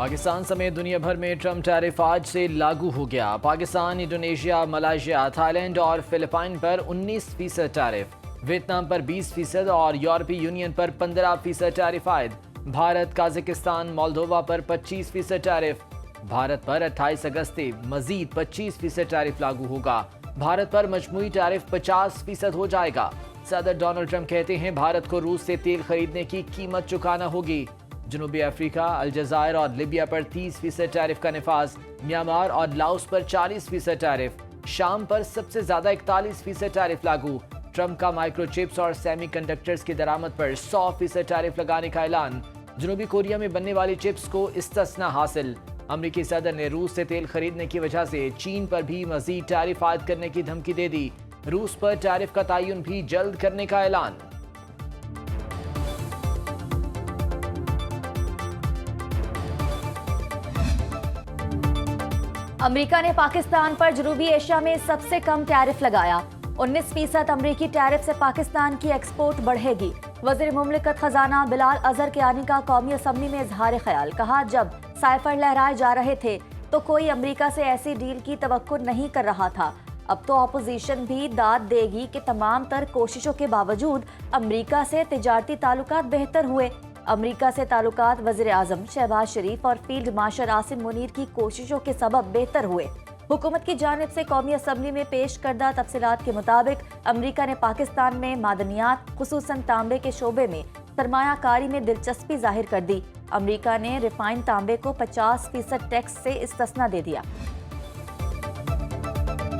पाकिस्तान समेत दुनिया भर में ट्रम्प टैरिफ आज से लागू हो गया। पाकिस्तान, इंडोनेशिया, मलेशिया, थाईलैंड और फिलिपाइन पर 19% टैरिफ, वियतनाम पर 20% और यूरोपीय यूनियन पर 15% टैरिफ आयद। भारत, काजाकिस्तान, मोल्दोवा पर 25% टैरिफ। भारत पर 28 अगस्त से मजीद 25% टैरिफ लागू होगा। भारत पर मजमूई टैरिफ 50% हो जाएगा। सदर डोनाल्ड ट्रंप कहते हैं भारत को रूस से तेल खरीदने की कीमत चुकाना होगी। जनूबी अफ्रीका, अलजायर और लिबिया पर 30% टैरिफ का निफाज। म्यांमार और लाओस पर 40% टैरिफ। शाम पर सबसे ज्यादा 41% टैरिफ लागू। ट्रंप का माइक्रोचिप्स और सेमीकंडक्टर्स की दरामद पर 100% टैरिफ लगाने का ऐलान। जनूबी कोरिया में बनने वाली चिप्स को इस्तिस्ना हासिल। अमरीकी सदर ने रूस से तेल खरीदने की वजह से चीन पर भी मजीद टैरिफ आयद करने की धमकी दे दी। रूस पर टैरिफ का तयन भी जल्द करने का ऐलान। अमेरिका ने पाकिस्तान पर जनूबी एशिया में सबसे कम टैरिफ लगाया। 19% अमरीकी टैरिफ से पाकिस्तान की एक्सपोर्ट बढ़ेगी। वज़ीर मुमलिकत खजाना बिलाल अजहर के आने का कौमी असम्बली में इजहार ख्याल। कहा, जब साइफर लहराए जा रहे थे तो कोई अमरीका से ऐसी डील की तवक्को नहीं कर रहा था। अब तो अपोजिशन भी दाद देगी कि तमाम तर कोशिशों के बावजूद अमरीका से तिजारती ताल्लुकात बेहतर हुए। अमरीका से ताल्लुकात वज़ीर आज़म शहबाज शरीफ और फील्ड मार्शल आसिम मुनीर की कोशिशों के सबब बेहतर हुए। हुकूमत की जानिब से कौमी असम्बली में पेश करदा तफसीलात के मुताबिक अमरीका ने पाकिस्तान में मादनियात, खुसूसन तांबे के शोबे में सरमायाकारी में दिलचस्पी जाहिर कर दी। अमरीका ने रिफाइंड तांबे को 50% टैक्स से इस्तिस्ना दे दिया।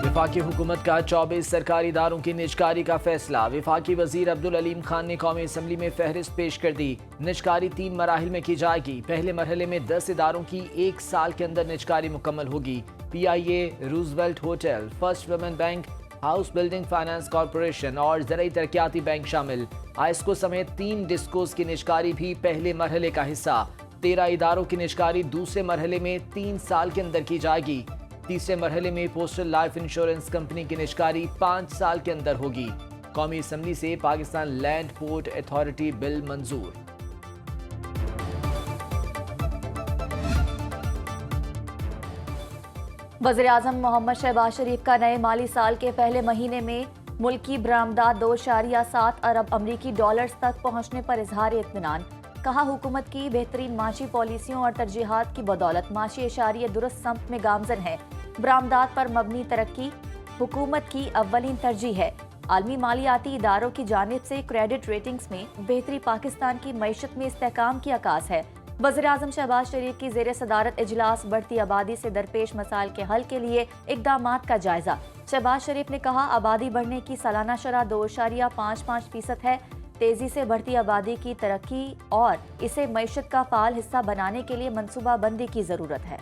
वफाकी हुकूमत का 24 सरकारी इदारों की निजकारी का फैसला। वफाकी वजीर अब्दुल अलीम खान ने कौमी असम्बली में फहरिस्त पेश कर दी। निजकारी 3 मराहिल में की जाएगी। पहले मरहले में 10 इदारों की 1 साल के अंदर निजकारी मुकम्मल होगी। PIA, Roosevelt hotel, first women bank, house building finance corporation और ज़राई तरक्याती बैंक शामिल। आइस्को समेत 3 डिस्कोस की निजकारी भी पहले मरहले का हिस्सा। 13 इदारों की निजकारी दूसरे मरहले में 3 साल के अंदर की जाएगी। तीसरे मरहले में पोस्टल लाइफ इंश्योरेंस कंपनी की निजकारी 5 साल के अंदर होगी। कौमी असम्बली से Pakistan land port authority bill मंजूर। वज़ीर आज़म मोहम्मद शहबाज शरीफ का नए माली साल के पहले महीने में मुल्की बरामदात 2.7 अरब अमरीकी डॉलर्स तक पहुंचने पर इजहार इत्मीनान। कहा, हुकूमत की बेहतरीन माशी पॉलिसियों और तरजीहात की बदौलत माशी एशारिया दुरुस्त सम्त में गामजन है। बरामदात पर मबनी तरक्की हुकूमत की अव्वलीन तरजीह है। आलमी मालियाती इदारों की जानिब से क्रेडिट रेटिंग्स में बेहतरी पाकिस्तान की मईशत में इस्तेहकाम की अकास है। वज़ीर आज़म शहबाज शरीफ की ज़ेर सदारत इजलास बढ़ती आबादी से दरपेश मसाइल के हल के लिए इक़दामात का जायजा। शहबाज शरीफ ने कहा, आबादी बढ़ने की सालाना शरह 2.55% है। तेजी से बढ़ती आबादी की तरक्की और इसे मईशत का फाल हिस्सा बनाने के लिए मनसूबा बंदी की जरूरत है।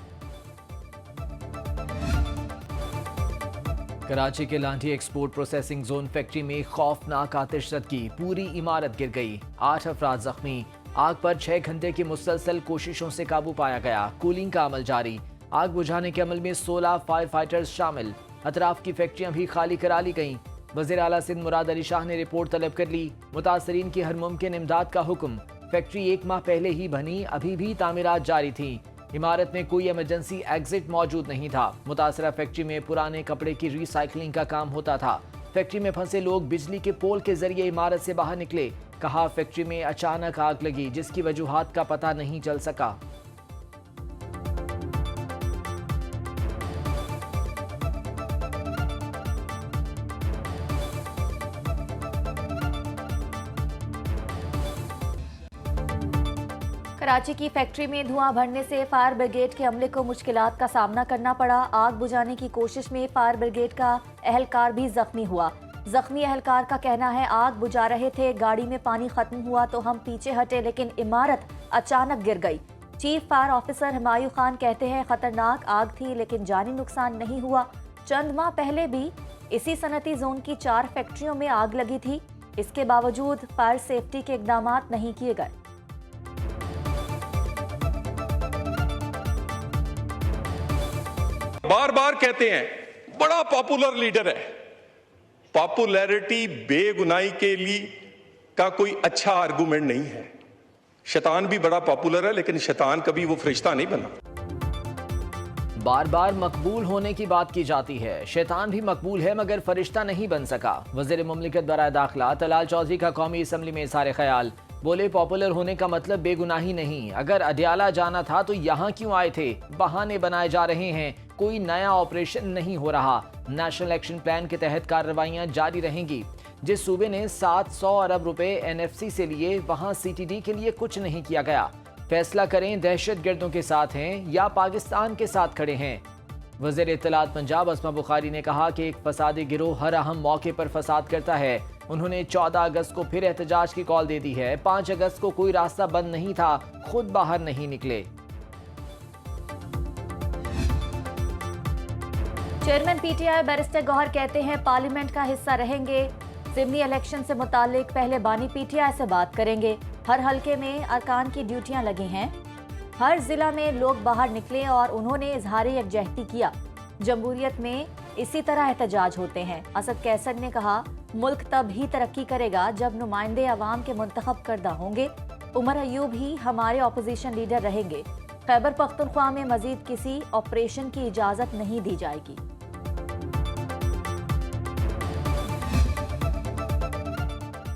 कराची के लांठी एक्सपोर्ट प्रोसेसिंग जोन फैक्ट्री में खौफनाक आतिशज़दगी, पूरी इमारत गिर गई। 8 अफराद जख्मी। आग पर 6 घंटे की मुसलसल कोशिशों से काबू पाया गया। कूलिंग का अमल जारी। आग बुझाने के अमल में 16 फायर फाइटर्स शामिल। अतराफ की फैक्ट्रियां भी खाली करा ली गईं। वज़ीर आला सिंध मुराद अली शाह ने रिपोर्ट तलब कर ली। मुतासरीन की हर मुमकिन इमदाद का हुक्म। फैक्ट्री 1 माह पहले ही बनी, अभी भी तामीरात जारी थी। इमारत में कोई इमरजेंसी एग्जिट मौजूद नहीं था। मुतासरा फैक्ट्री में पुराने कपड़े की रिसाइकलिंग का काम होता था। फैक्ट्री में फंसे लोग बिजली के पोल के जरिए इमारत से बाहर निकले। कहा, फैक्ट्री में अचानक आग लगी जिसकी वजूहात का पता नहीं चल सका। कराची की फैक्ट्री में धुआं भरने से फायर ब्रिगेड के अमले को मुश्किलात का सामना करना पड़ा। आग बुझाने की कोशिश में फायर ब्रिगेड का एहलकार भी जख्मी हुआ। जख्मी एहलकार का कहना है, आग बुझा रहे थे, गाड़ी में पानी खत्म हुआ तो हम पीछे हटे लेकिन इमारत अचानक गिर गई। Chief fire officer Humayun Khan कहते हैं, खतरनाक आग थी लेकिन जानी नुकसान नहीं हुआ। चंद माह पहले भी इसी सनती जोन की 4 फैक्ट्रियों में आग लगी थी। इसके बावजूद फायर सेफ्टी के इकदाम नहीं किए गए। बार बार कहते हैं बड़ा पॉपुलर लीडर है। पॉपुलैरिटी बेगुनाही के लिए का कोई अच्छा आर्गुमेंट नहीं है। शैतान भी बड़ा पॉपुलर है, लेकिन शैतान कभी वो फरिश्ता नहीं बना। बार बार मकबूल होने की बात की जाती है। शैतान भी मकबूल है मगर फरिश्ता नहीं बन सका। वज़ीर मुमलिकत बराए दाखिला तलाल चौधरी का कौमी असम्बली में इज़हार ख्याल। बोले, पॉपुलर होने का मतलब बेगुनाही नहीं। अगर अडियाला जाना था तो यहाँ क्यों आए थे? बहाने बनाए जा रहे हैं। कोई नया ऑपरेशन नहीं हो रहा। नेशनल एक्शन प्लान के तहत कार्रवाइयाँ जारी रहेंगी। जिस सूबे ने 700 अरब रुपए NFC से लिए, वहाँ CTD के लिए कुछ नहीं किया गया। फैसला करें, दहशतगर्दों के साथ हैं या पाकिस्तान के साथ खड़े हैं। वज़ीर इत्तलात पंजाब अस्मा बुखारी ने कहा कि एक फसादी गिरोह हर अहम मौके पर फसाद करता है। उन्होंने 14 अगस्त को फिर एहतजाज की कॉल दे दी है। 5 अगस्त को कोई रास्ता बंद नहीं था, खुद बाहर नहीं निकले। चेयरमैन PTI बैरिस्टर गौहर कहते हैं पार्लियामेंट का हिस्सा रहेंगे। ज़िमनी इलेक्शन से मुतालिक पहले बानी PTI से बात करेंगे। हर हलके में अरकान की ड्यूटियां लगी हैं। हर जिला में लोग बाहर निकले और उन्होंने इजहारी यकजहती किया। जमहूरियत में इसी तरह एहतजाज होते हैं। असद कैसर ने कहा, मुल्क तब ही तरक्की करेगा जब नुमाइंदे अवाम के मुंतखब करदा होंगे। उमर अयूब ही हमारे ऑपोजिशन लीडर रहेंगे। खैबर पख्तूनख्वा में मजीद किसी ऑपरेशन की इजाजत नहीं दी जाएगी।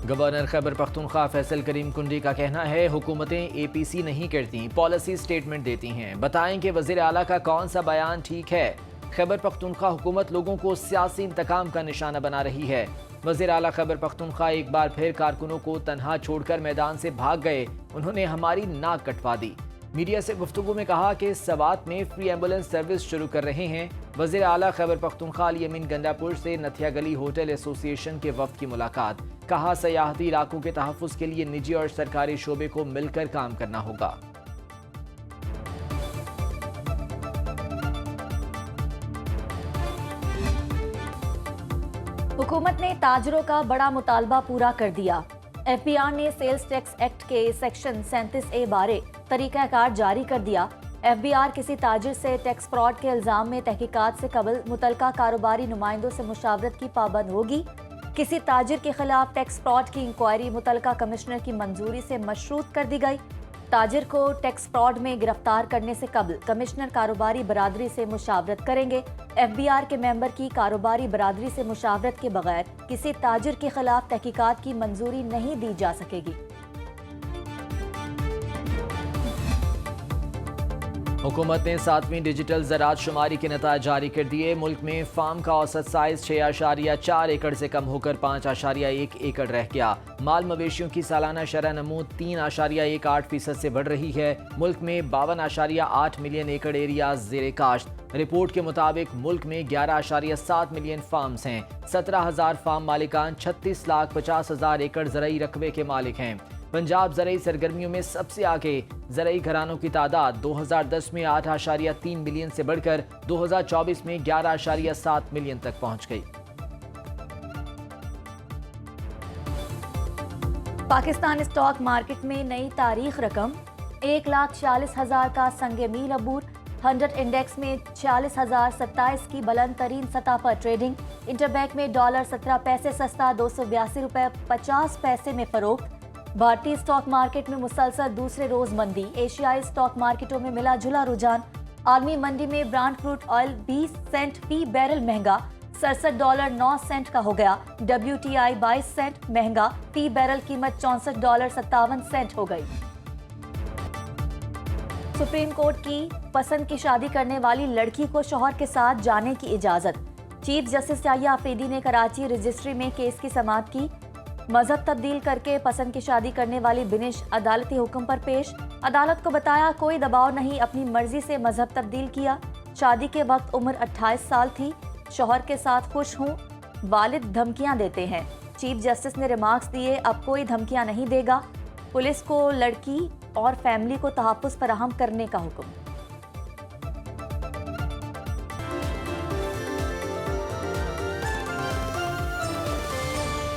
गवर्नर खैबर पख्तूनख्वा फैसल करीम कुंडी का कहना है, हुकूमतें APC नहीं करती, पॉलिसी स्टेटमेंट देती हैं। बताएं कि वज़ीर आला का कौन सा बयान ठीक है। खैबर पख्तूनख्वा हुकूमत लोगों को सियासी इंतकाम का निशाना बना रही है। वज़ीर आला खैबर पख्तूनख्वा एक बार फिर कारकुनों को तनहा छोड़कर मैदान से भाग गए। उन्होंने हमारी नाक कटवा दी। मीडिया से गुफ्तगू में कहा कि सवात में फ्री एम्बुलेंस सर्विस शुरू कर रहे हैं। वज़ीर आला खैबर पख्तूनख्वा अल यमीन गंडापुर से नथिया गली होटल एसोसिएशन के वफ्द की मुलाकात। कहा, सयाहती इलाकों के तहफ़्फ़ुज़ के लिए निजी और सरकारी शोबे को मिलकर काम करना होगा। हुकूमत ने ताजरों का बड़ा मुतालबा पूरा कर दिया। FBR ने सेल्स टैक्स एक्ट के सेक्शन 37A बारे तरीक़ाकार जारी कर दिया। FBR किसी ताजिर से टैक्स फ्रॉड के इल्ज़ाम में तहकीकात से कबल मुतलका कारोबारी नुमाइंदों से मुशावरत की पाबंद होगी। किसी ताजिर के खिलाफ टैक्स फ्रॉड की इंक्वायरी मुतलका कमिश्नर की मंजूरी से मशरूत कर दी गई। ताजिर को टैक्स फ्रॉड में गिरफ्तार करने से कबल कमिश्नर कारोबारी बरादरी से मुशावरत करेंगे। FBR के मेंबर की कारोबारी बरादरी से मुशावरत के बगैर किसी ताजिर के खिलाफ तहकीकात की मंजूरी नहीं दी जा सकेगी। हुकूमत ने 7वीं डिजिटल ज़राअत शुमारी के नताइज जारी कर दिए। मुल्क में फार्म का औसत साइज 6.4 एकड़ से कम होकर 5.1 एकड़ रह गया। माल मवेशियों की सालाना शरह नमू 3.18% से बढ़ रही है। मुल्क में 52.8 मिलियन एकड़ एरिया ज़ेरे काश्त। रिपोर्ट के मुताबिक मुल्क में 11.7 मिलियन फार्म्स हैं। 17,000 फार्म मालिकान 36,50,000 एकड़ ज़रई रकबे के मालिक हैं। पंजाब ज़रई सरगर्मियों में सबसे आगे। ज़रई घरानों की तादाद 2010 में 8.3 मिलियन से बढ़कर 2024 में 11.7 मिलियन तक पहुंच गई। पाकिस्तान स्टॉक मार्केट में नई तारीख रकम 1,46,000 का संगे मील अबूर। 100 इंडेक्स में 46,027 की बुलंद तरीन सतह पर ट्रेडिंग। इंटरबैंक में डॉलर 17 पैसे सस्ता 282 रुपए 50 पैसे में फरोख्त। भारतीय स्टॉक मार्केट में मुसलसल दूसरे रोज मंदी। एशियाई स्टॉक मार्केटों में मिला जुला रुझान। आलमी मंडी में ब्रांड क्रूड ऑयल 20 सेंट फी बैरल महंगा, $67.09 का हो गया। WTI 22 सेंट महंगा, फी बैरल कीमत $64.57 हो गई। सुप्रीम कोर्ट की पसंद की शादी करने वाली लड़की को शौहर के साथ जाने की इजाजत। चीफ जस्टिस याहिया आफरीदी ने कराची रजिस्ट्री में केस की समाअत की। मजहब तब्दील करके पसंद की शादी करने वाली बिनिश अदालती हुक्म पर पेश। अदालत को बताया कोई दबाव नहीं, अपनी मर्जी से मजहब तब्दील किया। शादी के वक्त उम्र 28 साल थी। शौहर के साथ खुश हूँ, वालिद धमकियां देते हैं। चीफ जस्टिस ने रिमार्क्स दिए, अब कोई धमकियां नहीं देगा। पुलिस को लड़की और फैमिली को तहफ़्फ़ुज़ फराहम करने का हुक्म।